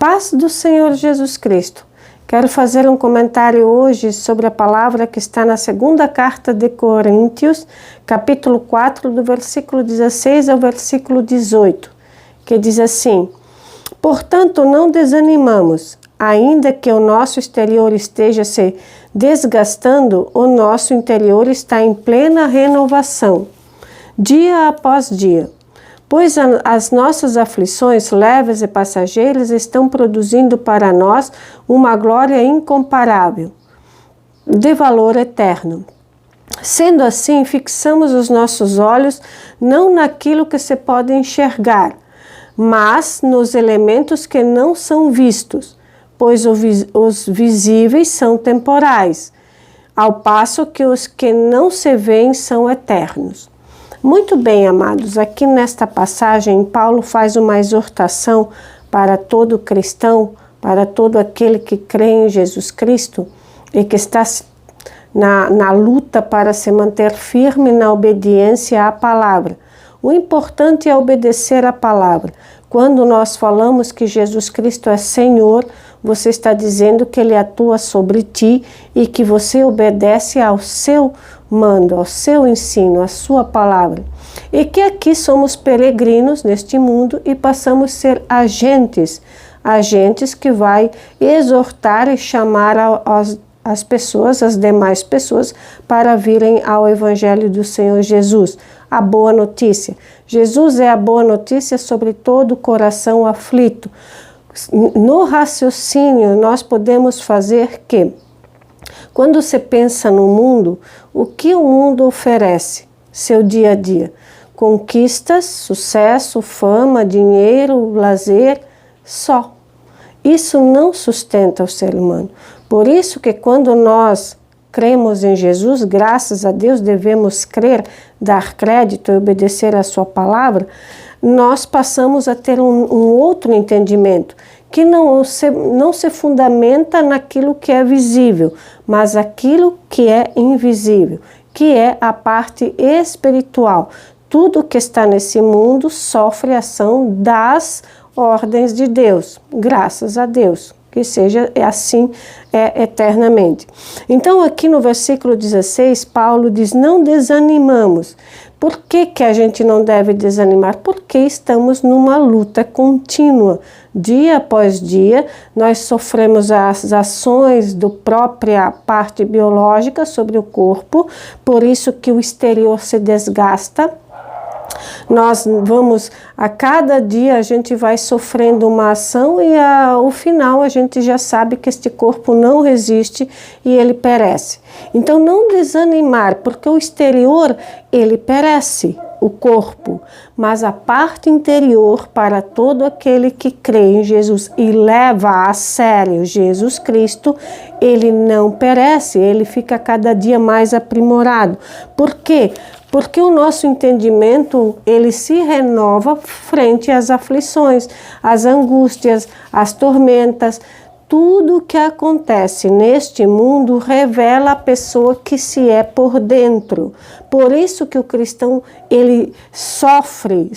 paz do Senhor Jesus Cristo. Quero fazer um comentário hoje sobre a palavra que está na segunda carta de Coríntios, capítulo 4, do versículo 16 ao versículo 18, que diz assim: portanto, não desanimamos, ainda que o nosso exterior esteja se desgastando, o nosso interior está em plena renovação, dia após dia. Pois as nossas aflições leves e passageiras estão produzindo para nós uma glória incomparável, de valor eterno. Sendo assim, fixamos os nossos olhos não naquilo que se pode enxergar, mas nos elementos que não são vistos, pois os visíveis são temporais, ao passo que os que não se veem são eternos. Muito bem, amados, aqui nesta passagem, Paulo faz uma exortação para todo cristão, para todo aquele que crê em Jesus Cristo e que está na luta para se manter firme na obediência à palavra. O importante é obedecer à palavra. Quando nós falamos que Jesus Cristo é Senhor, você está dizendo que Ele atua sobre ti e que você obedece ao seu mando, ao seu ensino, à sua palavra. E que aqui somos peregrinos neste mundo e passamos a ser agentes que vai exortar e chamar as pessoas, as demais pessoas, para virem ao Evangelho do Senhor Jesus, a boa notícia. Jesus é a boa notícia sobre todo o coração aflito. No raciocínio, nós podemos fazer que, quando você pensa no mundo, o que o mundo oferece? Seu dia a dia. Conquistas, sucesso, fama, dinheiro, lazer, só. Isso não sustenta o ser humano. Por isso que quando nós cremos em Jesus, graças a Deus devemos crer, dar crédito e obedecer à sua palavra, nós passamos a ter um outro entendimento, que não se fundamenta naquilo que é visível, mas aquilo que é invisível, que é a parte espiritual. Tudo que está nesse mundo sofre ação das ordens de Deus, graças a Deus, que seja assim eternamente. Então aqui no versículo 16, Paulo diz, não desanimamos. Por que a gente não deve desanimar? Porque estamos numa luta contínua. Dia após dia, nós sofremos as ações da própria parte biológica sobre o corpo, por isso que o exterior se desgasta. Nós vamos, a cada dia a gente vai sofrendo uma ação e ao final a gente já sabe que este corpo não resiste e ele perece. Então não desanimar, porque o exterior ele perece, o corpo, mas a parte interior para todo aquele que crê em Jesus e leva a sério Jesus Cristo, ele não perece, ele fica cada dia mais aprimorado. Por quê? Porque o nosso entendimento, ele se renova frente às aflições, às angústias, às tormentas. Tudo o que acontece neste mundo revela a pessoa que se é por dentro. Por isso que o cristão, ele sofre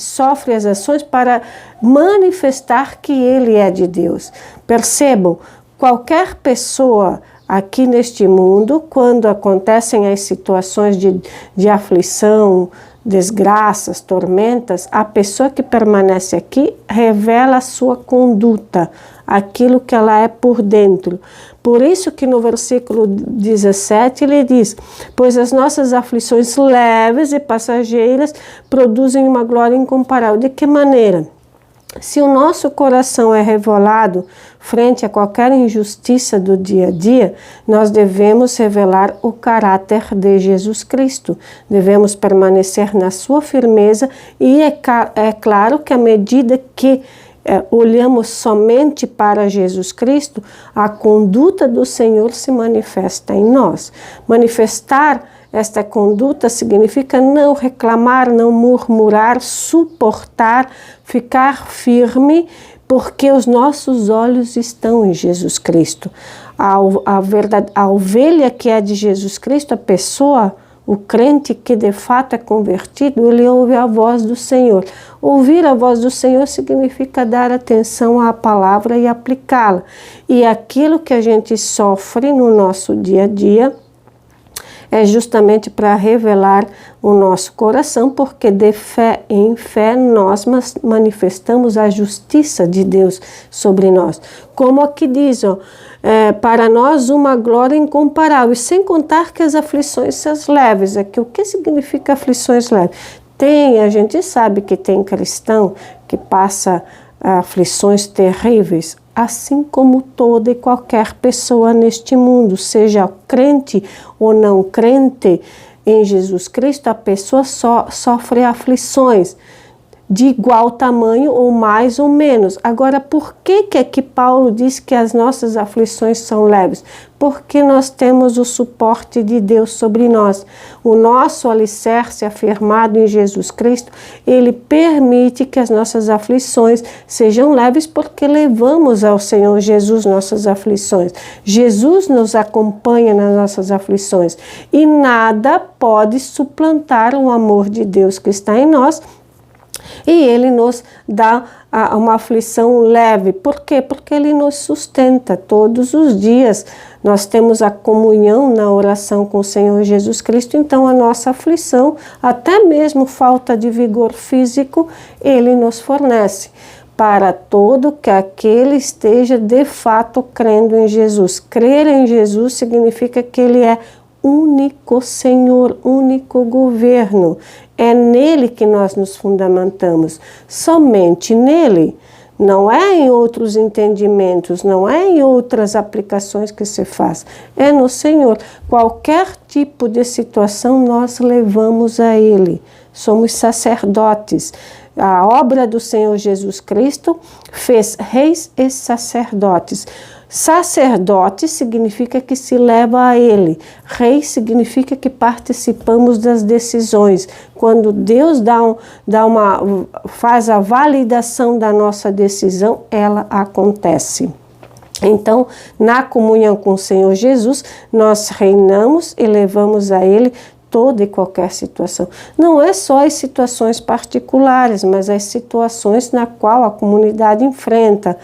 as ações para manifestar que ele é de Deus. Percebam, qualquer pessoa aqui neste mundo, quando acontecem as situações de aflição, desgraças, tormentas, a pessoa que permanece aqui revela a sua conduta, aquilo que ela é por dentro. Por isso que no versículo 17 ele diz, pois as nossas aflições leves e passageiras produzem uma glória incomparável. De que maneira? Se o nosso coração é revolado frente a qualquer injustiça do dia a dia, nós devemos revelar o caráter de Jesus Cristo. Devemos permanecer na sua firmeza e é claro que à medida que olhamos somente para Jesus Cristo, a conduta do Senhor se manifesta em nós. Manifestar esta conduta significa não reclamar, não murmurar, suportar, ficar firme, porque os nossos olhos estão em Jesus Cristo. A ovelha que é de Jesus Cristo, a pessoa, O crente que de fato é convertido, ele ouve a voz do Senhor. Ouvir a voz do Senhor significa dar atenção à palavra e aplicá-la. E aquilo que a gente sofre no nosso dia a dia é justamente para revelar o nosso coração, porque de fé em fé nós manifestamos a justiça de Deus sobre nós. Como aqui diz, para nós uma glória incomparável, e sem contar que as aflições são leves. Aqui, o que significa aflições leves? A gente sabe que tem cristão que passa aflições terríveis, assim como toda e qualquer pessoa neste mundo, seja crente ou não crente em Jesus Cristo, a pessoa sofre aflições de igual tamanho ou mais ou menos. Agora, por que aqui Paulo diz que as nossas aflições são leves? Porque nós temos o suporte de Deus sobre nós. O nosso alicerce afirmado em Jesus Cristo, ele permite que as nossas aflições sejam leves, porque levamos ao Senhor Jesus nossas aflições. Jesus nos acompanha nas nossas aflições e nada pode suplantar o amor de Deus que está em nós. E ele nos dá uma aflição leve. Por quê? Porque ele nos sustenta todos os dias. Nós temos a comunhão na oração com o Senhor Jesus Cristo, então a nossa aflição, até mesmo falta de vigor físico, ele nos fornece. Para todo que aquele esteja de fato crendo em Jesus. Crer em Jesus significa que ele é único Senhor, único governo. É nele que nós nos fundamentamos, somente nele. Não é em outros entendimentos, não é em outras aplicações que se faz. É no Senhor. Qualquer tipo de situação nós levamos a ele. Somos sacerdotes. A obra do Senhor Jesus Cristo fez reis e sacerdotes. Sacerdote significa que se leva a ele. Rei significa que participamos das decisões. Quando Deus faz a validação da nossa decisão, ela acontece. Então, na comunhão com o Senhor Jesus, nós reinamos e levamos a ele toda e qualquer situação. Não é só as situações particulares, mas as situações na qual a comunidade enfrenta,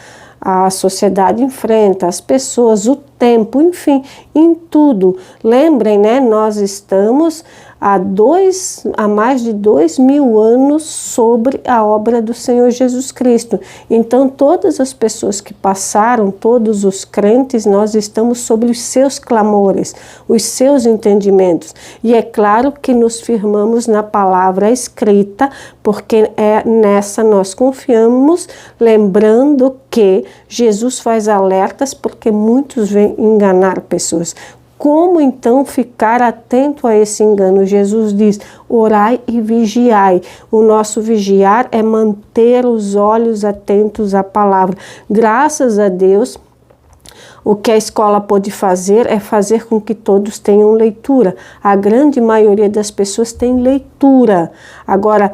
a sociedade enfrenta, as pessoas, o tempo, enfim, em tudo. Lembrem, nós estamos há mais de 2000 anos sobre a obra do Senhor Jesus Cristo. Então, todas as pessoas que passaram, todos os crentes, nós estamos sobre os seus clamores, os seus entendimentos. E é claro que nos firmamos na palavra escrita, porque nessa nós confiamos, lembrando que Jesus faz alertas, porque muitos vêm enganar pessoas. Como então ficar atento a esse engano? Jesus diz, orai e vigiai. O nosso vigiar é manter os olhos atentos à palavra. Graças a Deus, o que a escola pode fazer é fazer com que todos tenham leitura. A grande maioria das pessoas tem leitura. Agora,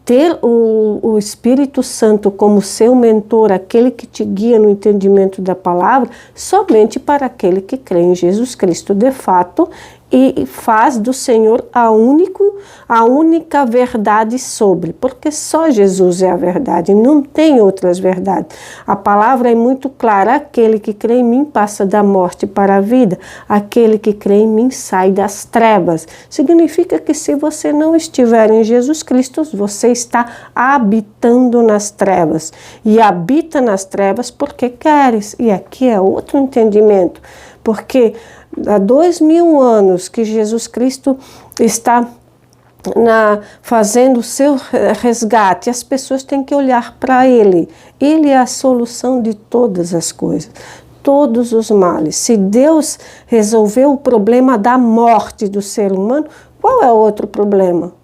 ter o Espírito Santo como seu mentor, aquele que te guia no entendimento da palavra, somente para aquele que crê em Jesus Cristo de fato e faz do Senhor a única verdade sobre, porque só Jesus é a verdade, não tem outras verdades. A palavra é muito clara, aquele que crê em mim passa da morte para a vida, aquele que crê em mim sai das trevas. Significa que se você não estiver em Jesus Cristo, você está habitando nas trevas, e habita nas trevas porque queres, e aqui é outro entendimento, porque há 2000 anos que Jesus Cristo está fazendo o seu resgate, as pessoas têm que olhar para Ele. Ele é a solução de todas as coisas, todos os males. Se Deus resolveu o problema da morte do ser humano, qual é o outro problema?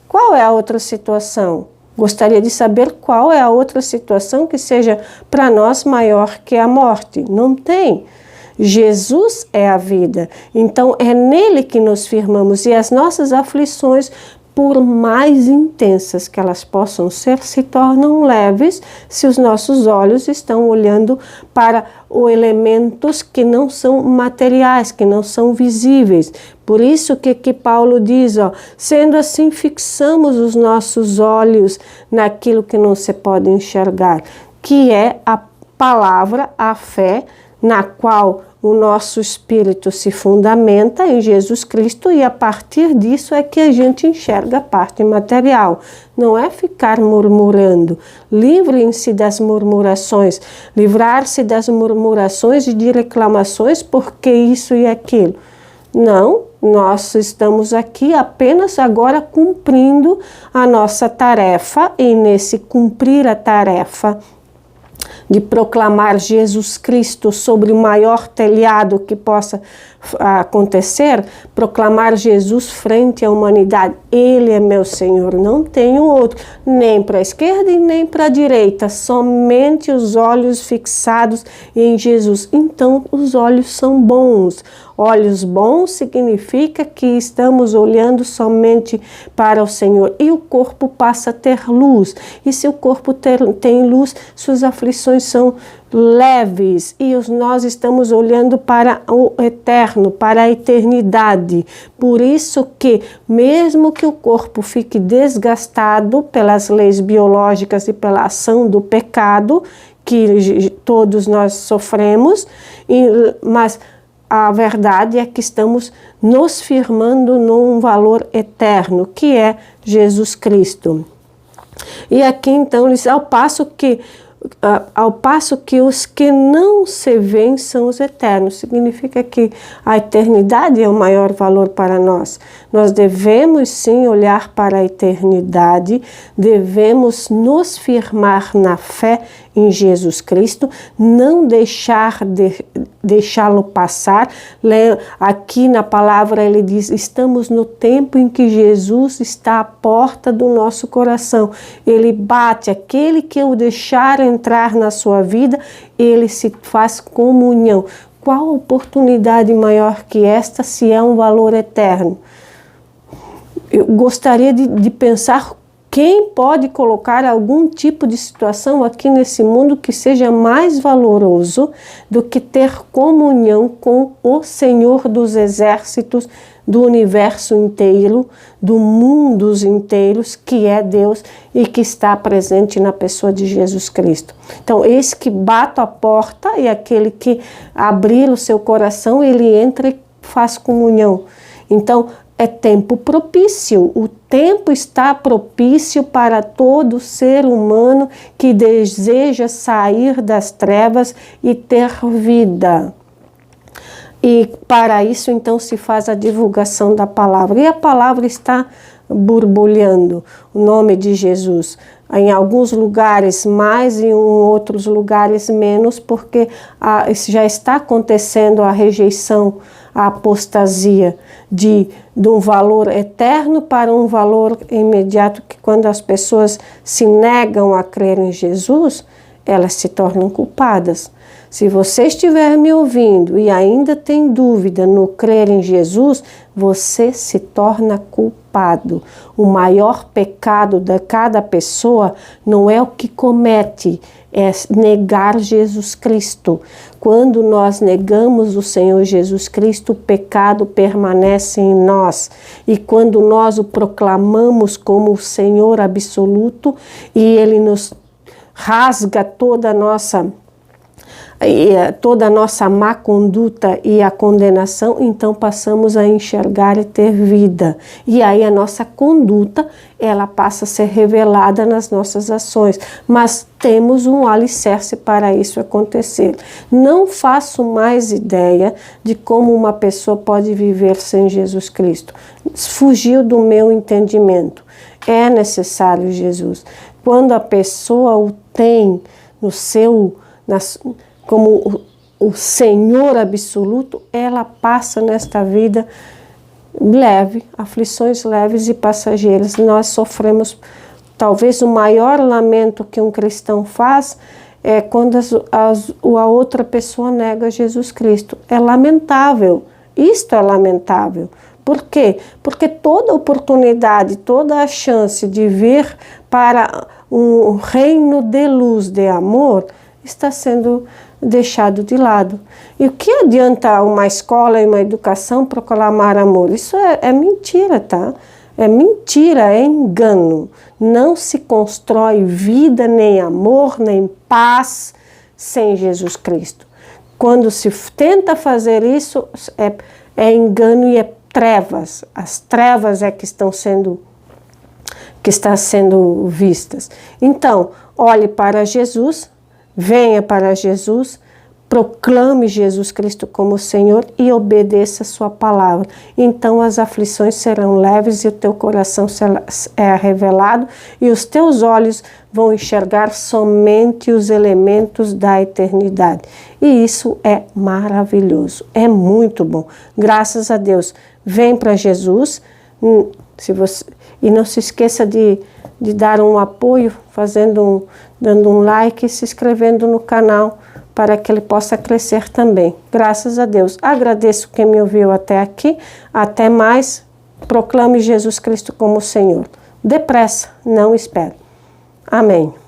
Qual é a outra situação? Gostaria de saber qual é a outra situação que seja para nós maior que a morte. Não tem. Jesus é a vida, então é nele que nos firmamos e as nossas aflições por mais intensas que elas possam ser, se tornam leves se os nossos olhos estão olhando para elementos que não são materiais, que não são visíveis. Por isso que Paulo diz, sendo assim, fixamos os nossos olhos naquilo que não se pode enxergar, que é a palavra, a fé, na qual o nosso espírito se fundamenta em Jesus Cristo, e a partir disso é que a gente enxerga a parte material. Não é ficar murmurando. Livrem-se das murmurações, livrar-se das murmurações e de reclamações porque isso e aquilo. Não, nós estamos aqui apenas agora cumprindo a nossa tarefa, e nesse cumprir a tarefa de proclamar Jesus Cristo sobre o maior telhado que possa acontecer, proclamar Jesus frente à humanidade. Ele é meu Senhor, não tenho outro, nem para a esquerda e nem para a direita, somente os olhos fixados em Jesus. Então, os olhos são bons. Olhos bons significa que estamos olhando somente para o Senhor, e o corpo passa a ter luz. E se o corpo tem luz, suas aflições são leves, e nós estamos olhando para o eterno, para a eternidade. Por isso que, mesmo que o corpo fique desgastado pelas leis biológicas e pela ação do pecado, que todos nós sofremos, mas a verdade é que estamos nos firmando num valor eterno, que é Jesus Cristo. E aqui então, ao passo que os que não se veem são os eternos. Significa que a eternidade é o maior valor para nós. Nós devemos sim olhar para a eternidade, devemos nos firmar na fé em Jesus Cristo, não deixá-lo passar. Aqui na palavra ele diz, estamos no tempo em que Jesus está à porta do nosso coração. Ele bate, aquele que o deixar entrar na sua vida, ele se faz comunhão. Qual oportunidade maior que esta, se é um valor eterno? Eu gostaria de pensar quem pode colocar algum tipo de situação aqui nesse mundo que seja mais valoroso do que ter comunhão com o Senhor dos exércitos, do universo inteiro, do mundos inteiros, que é Deus e que está presente na pessoa de Jesus Cristo. Então, eis que bato a porta, e aquele que abrir o seu coração, ele entra e faz comunhão. Então, é tempo propício, o tempo está propício para todo ser humano que deseja sair das trevas e ter vida. E para isso então se faz a divulgação da palavra, e a palavra está borbulhando, o nome de Jesus. Em alguns lugares mais e em outros lugares menos, porque já está acontecendo a rejeição, a apostasia de um valor eterno para um valor imediato, que quando as pessoas se negam a crer em Jesus, elas se tornam culpadas. Se você estiver me ouvindo e ainda tem dúvida no crer em Jesus, você se torna culpado. O maior pecado de cada pessoa não é o que comete, é negar Jesus Cristo. Quando nós negamos o Senhor Jesus Cristo, o pecado permanece em nós. E quando nós o proclamamos como o Senhor absoluto, e Ele nos rasga toda a nossa má conduta e a condenação, então passamos a enxergar e ter vida. E aí a nossa conduta, ela passa a ser revelada nas nossas ações. Mas temos um alicerce para isso acontecer. Não faço mais ideia de como uma pessoa pode viver sem Jesus Cristo. Fugiu do meu entendimento. É necessário Jesus. Quando a pessoa o tem como o Senhor absoluto, ela passa nesta vida leve, aflições leves e passageiras. Nós sofremos, talvez o maior lamento que um cristão faz é quando a outra pessoa nega Jesus Cristo. É lamentável, isto é lamentável, Por quê? Porque toda oportunidade, toda a chance de vir para um reino de luz, de amor, está sendo deixado de lado. E o que adianta uma escola e uma educação proclamar amor? Isso é mentira, tá? É mentira, é engano. Não se constrói vida, nem amor, nem paz sem Jesus Cristo. Quando se tenta fazer isso, é engano e é trevas. As trevas é que estão sendo vistas. Então, olhe para Jesus, venha para Jesus, proclame Jesus Cristo como Senhor e obedeça a sua palavra. Então as aflições serão leves e o teu coração é revelado e os teus olhos vão enxergar somente os elementos da eternidade. E isso é maravilhoso, é muito bom. Graças a Deus. Vem para Jesus, e não se esqueça de dar um apoio, dando um like e se inscrevendo no canal, para que ele possa crescer também. Graças a Deus. Agradeço quem me ouviu até aqui. Até mais. Proclame Jesus Cristo como Senhor. Depressa, não espere. Amém.